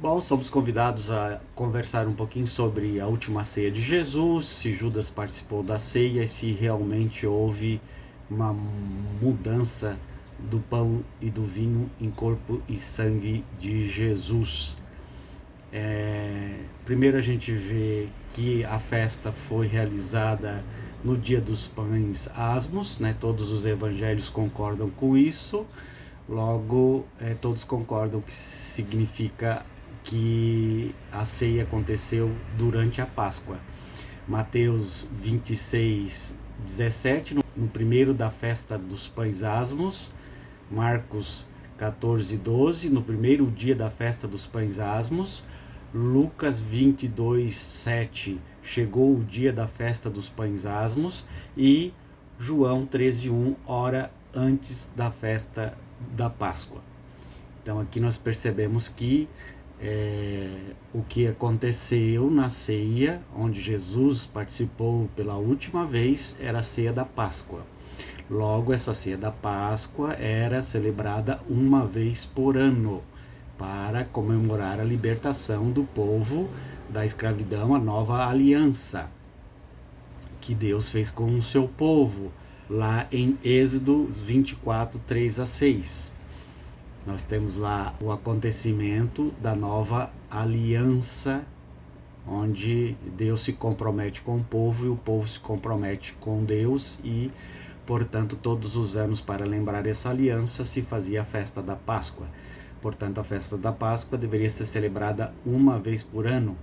Bom, somos convidados a conversar um pouquinho sobre a última ceia de Jesus, se Judas participou da ceia e se realmente houve uma mudança do pão e do vinho em corpo e sangue de Jesus. Primeiro a gente vê que a festa foi realizada no dia dos pães asmos, né? Todos os evangelhos concordam com isso. Logo, todos concordam que significa que a ceia aconteceu durante a Páscoa. Mateus 26, 17, no primeiro da festa dos pães asmos. Marcos 14, 12, no primeiro dia da festa dos pães asmos. Lucas 22, 7, chegou o dia da festa dos pães asmos. E João 13, 1, hora antes da festa da Páscoa. Então aqui nós percebemos que o que aconteceu na ceia, onde Jesus participou pela última vez, era a ceia da Páscoa. Logo, essa ceia da Páscoa era celebrada uma vez por ano, para comemorar a libertação do povo da escravidão, a nova aliança que Deus fez com o seu povo, lá em Êxodo 24, 3 a 6. Nós temos lá o acontecimento da nova aliança, onde Deus se compromete com o povo e o povo se compromete com Deus, e, portanto, todos os anos, para lembrar essa aliança, se fazia a festa da Páscoa. Portanto, a festa da Páscoa deveria ser celebrada uma vez por ano.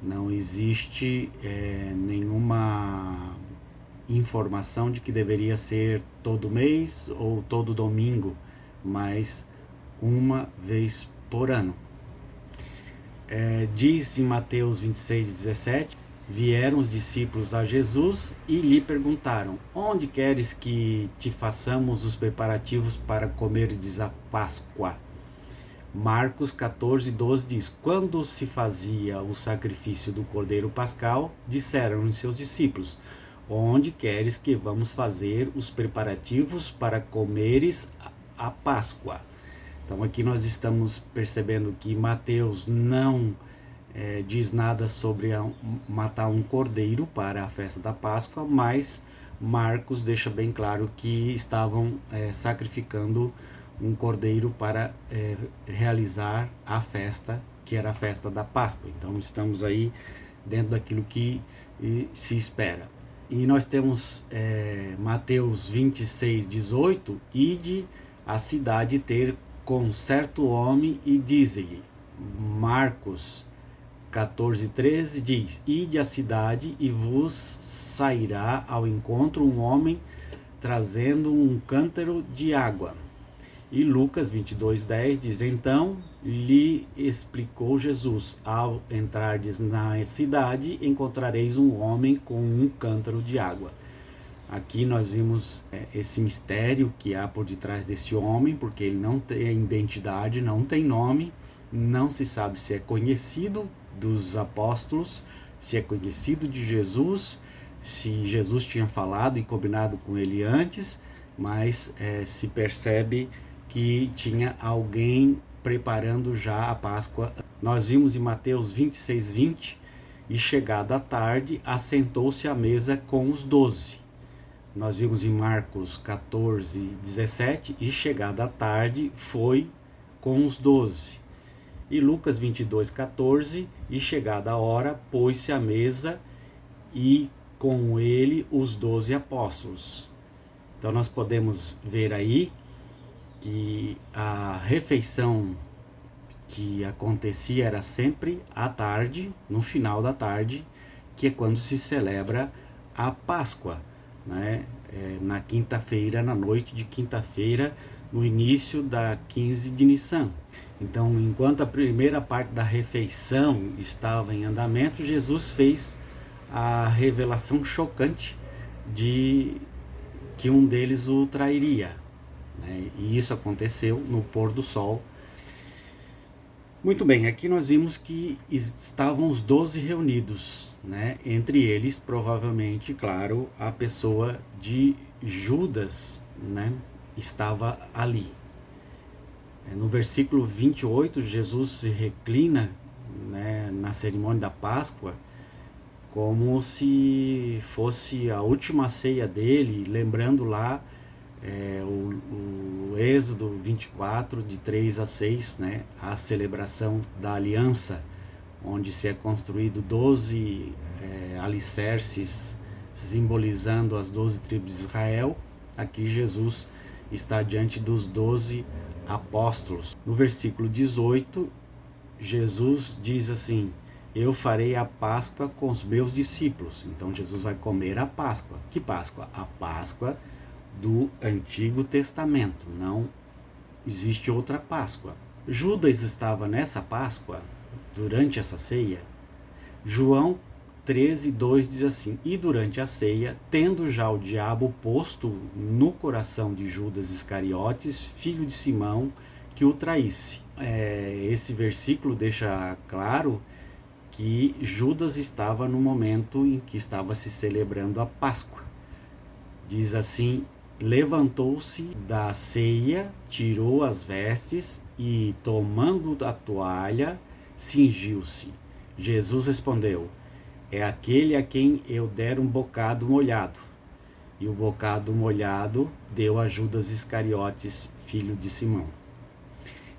Não existe nenhuma informação de que deveria ser todo mês ou todo domingo, mas uma vez por ano. Diz em Mateus 26, 17, vieram os discípulos a Jesus e lhe perguntaram: onde queres que te façamos os preparativos para comerdes a Páscoa? Marcos 14, 12 diz: quando se fazia o sacrifício do cordeiro pascal, disseram-lhe seus discípulos: onde queres que vamos fazer os preparativos para comeres a Páscoa? Então aqui nós estamos percebendo que Mateus não diz nada sobre matar um cordeiro para a festa da Páscoa, mas Marcos deixa bem claro que estavam sacrificando um cordeiro para realizar a festa, que era a festa da Páscoa. Então estamos aí dentro daquilo que se espera. E nós temos Mateus 26, 18, ide a cidade ter com certo homem e diz-lhe. Marcos 14, 13 diz: ide à cidade e vos sairá ao encontro um homem trazendo um cântaro de água. E Lucas 22, 10 diz: então lhe explicou Jesus: ao entrardes na cidade, encontrareis um homem com um cântaro de água. Aqui nós vimos esse mistério que há por detrás desse homem, porque ele não tem identidade, não tem nome, não se sabe se é conhecido dos apóstolos, se é conhecido de Jesus, se Jesus tinha falado e combinado com ele antes, mas se percebe que tinha alguém preparando já a Páscoa. Nós vimos em Mateus 26, 20, e chegada a tarde, assentou-se à mesa com os 12. Nós vimos em Marcos 14, 17, e chegada a tarde foi com os 12. E Lucas 22, 14, e chegada a hora, pôs-se à mesa e com ele os 12 apóstolos. Então nós podemos ver aí que a refeição que acontecia era sempre à tarde, no final da tarde, que é quando se celebra a Páscoa, né? Na quinta-feira, na noite de quinta-feira, no início da 15 de Nissan. Então, enquanto a primeira parte da refeição estava em andamento, Jesus fez a revelação chocante de que um deles o trairia, né? E isso aconteceu no pôr do sol. Muito bem, aqui nós vimos que estavam os 12 reunidos, né? Entre eles, provavelmente, claro, a pessoa de Judas, né? Estava ali. No versículo 28, Jesus se reclina, né, na cerimônia da Páscoa, como se fosse a última ceia dele, lembrando lá o Êxodo 24, de 3 a 6, né, a celebração da aliança, onde se é construído 12 alicerces, simbolizando as 12 tribos de Israel. Aqui Jesus está diante dos 12 apóstolos. No versículo 18, Jesus diz assim: eu farei a Páscoa com os meus discípulos. Então Jesus vai comer a Páscoa. Que Páscoa? A Páscoa do Antigo Testamento. Não existe outra Páscoa. Judas estava nessa Páscoa, durante essa ceia. João 13:2 diz assim: e durante a ceia, tendo já o diabo posto no coração de Judas Iscariotes, filho de Simão, que o traísse. Esse versículo deixa claro que Judas estava no momento em que estava se celebrando a Páscoa. Diz assim: levantou-se da ceia, tirou as vestes e, tomando a toalha, cingiu-se. Jesus respondeu: é aquele a quem eu der um bocado molhado. E o bocado molhado deu a Judas Iscariotes, filho de Simão.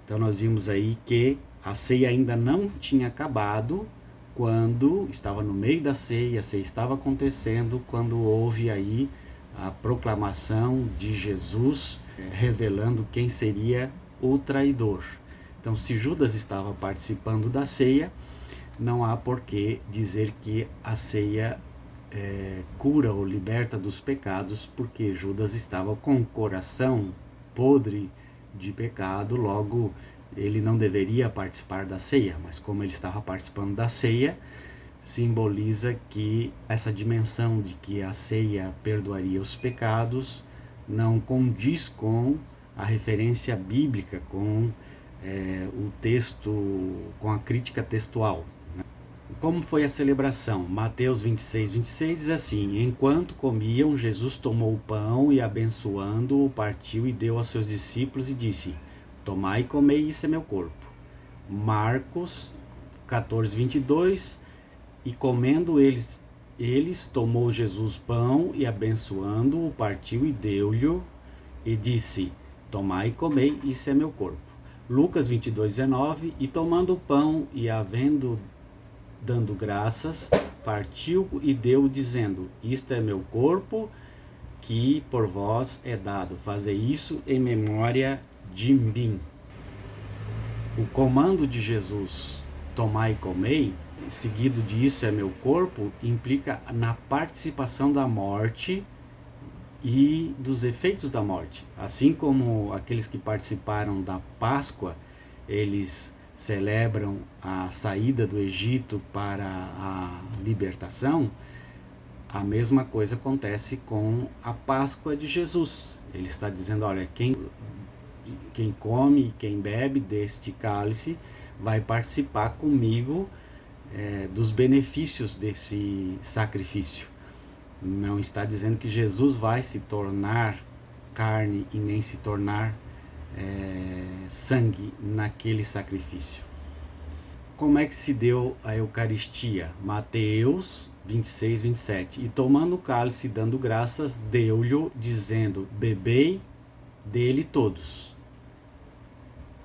Então nós vimos aí que a ceia ainda não tinha acabado, quando estava no meio da ceia, a ceia estava acontecendo, quando houve aí a proclamação de Jesus, revelando quem seria o traidor. Então, se Judas estava participando da ceia, não há por que dizer que a ceia cura ou liberta dos pecados, porque Judas estava com o coração podre de pecado, logo ele não deveria participar da ceia, mas como ele estava participando da ceia, simboliza que essa dimensão de que a ceia perdoaria os pecados não condiz com a referência bíblica, com o texto, com a crítica textual. Como foi a celebração? Mateus 26 diz assim: enquanto comiam, Jesus tomou o pão e, abençoando-o, partiu e deu aos seus discípulos e disse: tomai e comei, isso é meu corpo. Marcos 14:22, e comendo eles, tomou Jesus pão e, abençoando-o, partiu e deu-lhe e disse: tomai e comei, isso é meu corpo. Lucas 22:19, e tomando o pão e dando graças, partiu e deu, dizendo: isto é meu corpo, que por vós é dado. Fazei isso em memória de mim. O comando de Jesus, tomai e comei, seguido disso é meu corpo, implica na participação da morte e dos efeitos da morte. Assim como aqueles que participaram da Páscoa, eles celebram a saída do Egito para a libertação, a mesma coisa acontece com a Páscoa de Jesus. Ele está dizendo: olha, quem come e quem bebe deste cálice vai participar comigo dos benefícios desse sacrifício. Não está dizendo que Jesus vai se tornar carne e nem se tornar sangue naquele sacrifício. Como é que se deu a Eucaristia? Mateus 26:27. E tomando o cálice e dando graças, deu-lhe, dizendo: bebei dele todos.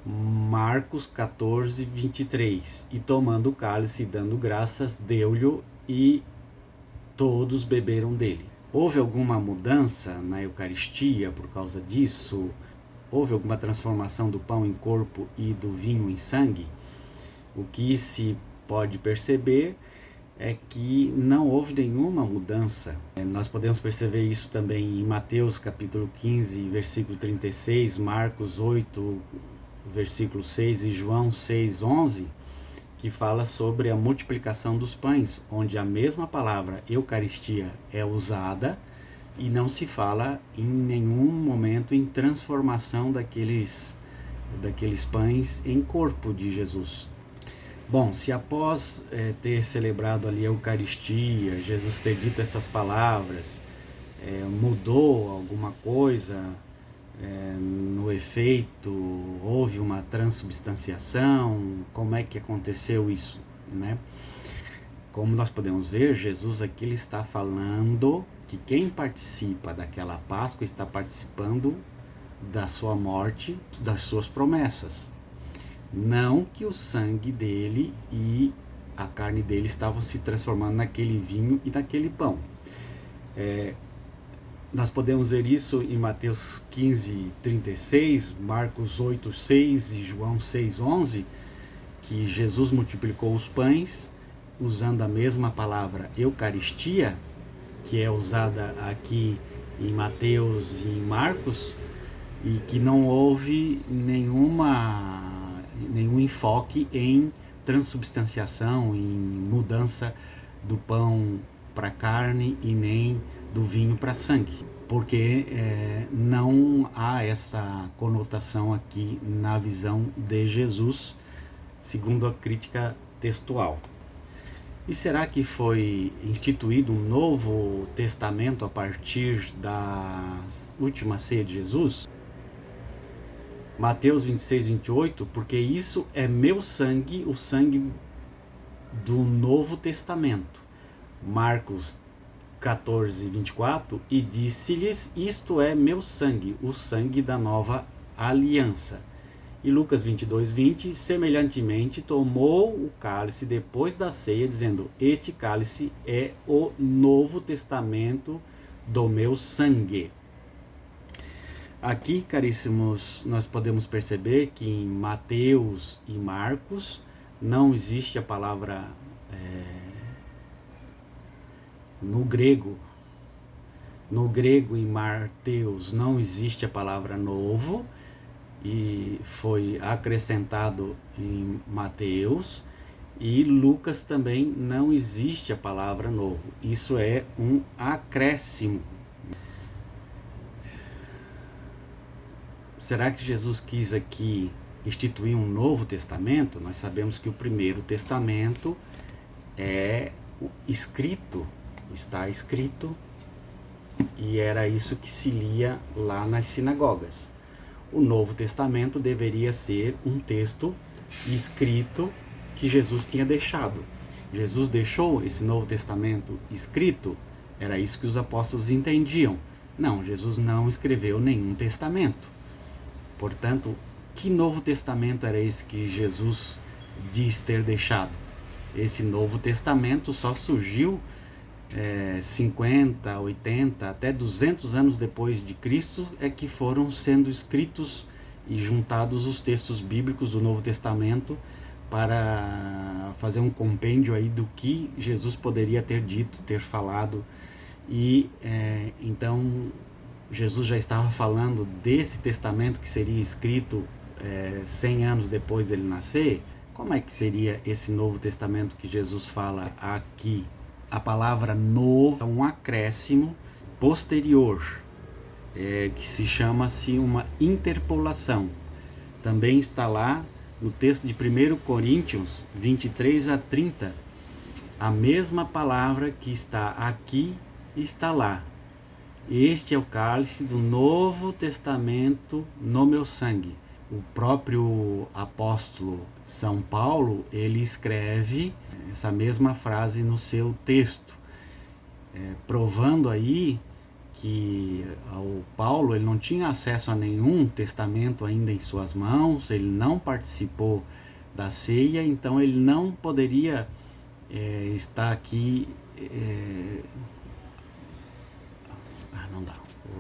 Marcos 14:23. E tomando o cálice e dando graças, deu-lhe e todos beberam dele. Houve alguma mudança na Eucaristia por causa disso? Houve alguma transformação do pão em corpo e do vinho em sangue? O que se pode perceber é que não houve nenhuma mudança. Nós podemos perceber isso também em Mateus capítulo 15, versículo 36, Marcos 8, versículo 6 e João 6:11, que fala sobre a multiplicação dos pães, onde a mesma palavra Eucaristia é usada e não se fala em nenhum momento em transformação daqueles pães em corpo de Jesus. Bom, se após ter celebrado ali a Eucaristia, Jesus ter dito essas palavras, mudou alguma coisa no efeito, houve uma transubstanciação? Como é que aconteceu isso, né? Como nós podemos ver, Jesus aqui ele está falando que quem participa daquela Páscoa está participando da sua morte, das suas promessas. Não que o sangue dele e a carne dele estavam se transformando naquele vinho e naquele pão. Nós podemos ver isso em Mateus 15:36, Marcos 8:6 e João 6:11, que Jesus multiplicou os pães usando a mesma palavra Eucaristia, que é usada aqui em Mateus e em Marcos, e que não houve nenhum enfoque em transubstanciação, em mudança do pão para carne e nem do vinho para sangue, porque não há essa conotação aqui na visão de Jesus, segundo a crítica textual. E será que foi instituído um novo testamento a partir da última ceia de Jesus? Mateus 26:28, porque isso é meu sangue, o sangue do Novo Testamento. Marcos 14:24, e disse-lhes, isto é meu sangue, o sangue da nova aliança. E Lucas 22:20, semelhantemente tomou o cálice depois da ceia, dizendo, este cálice é o Novo Testamento do meu sangue. Aqui, caríssimos, nós podemos perceber que em Mateus e Marcos não existe a palavra no grego. No grego, em Mateus, não existe a palavra novo, e foi acrescentado em Mateus, e Lucas também não existe a palavra novo. Isso é um acréscimo. Será que Jesus quis aqui instituir um novo testamento? Nós sabemos que o primeiro testamento é escrito, está escrito, e era isso que se lia lá nas sinagogas. O Novo Testamento deveria ser um texto escrito que Jesus tinha deixado. Jesus deixou esse Novo Testamento escrito? Era isso que os apóstolos entendiam. Não, Jesus não escreveu nenhum testamento. Portanto, que Novo Testamento era esse que Jesus diz ter deixado? Esse Novo Testamento só surgiu 50, 80, até 200 anos depois de Cristo, é que foram sendo escritos e juntados os textos bíblicos do Novo Testamento para fazer um compêndio aí do que Jesus poderia ter dito, ter falado. E então Jesus já estava falando desse testamento que seria escrito 100 anos depois dele nascer. Como é que seria esse Novo Testamento que Jesus fala aqui? A palavra novo é um acréscimo posterior, que se chama-se uma interpolação. Também está lá no texto de 1 Coríntios 23-30, a mesma palavra que está aqui está lá. Este é o cálice do Novo Testamento no meu sangue. O próprio apóstolo São Paulo, ele escreve essa mesma frase no seu texto, provando aí que o Paulo ele não tinha acesso a nenhum testamento ainda em suas mãos, ele não participou da ceia, então ele não poderia estar aqui. Não dá, vou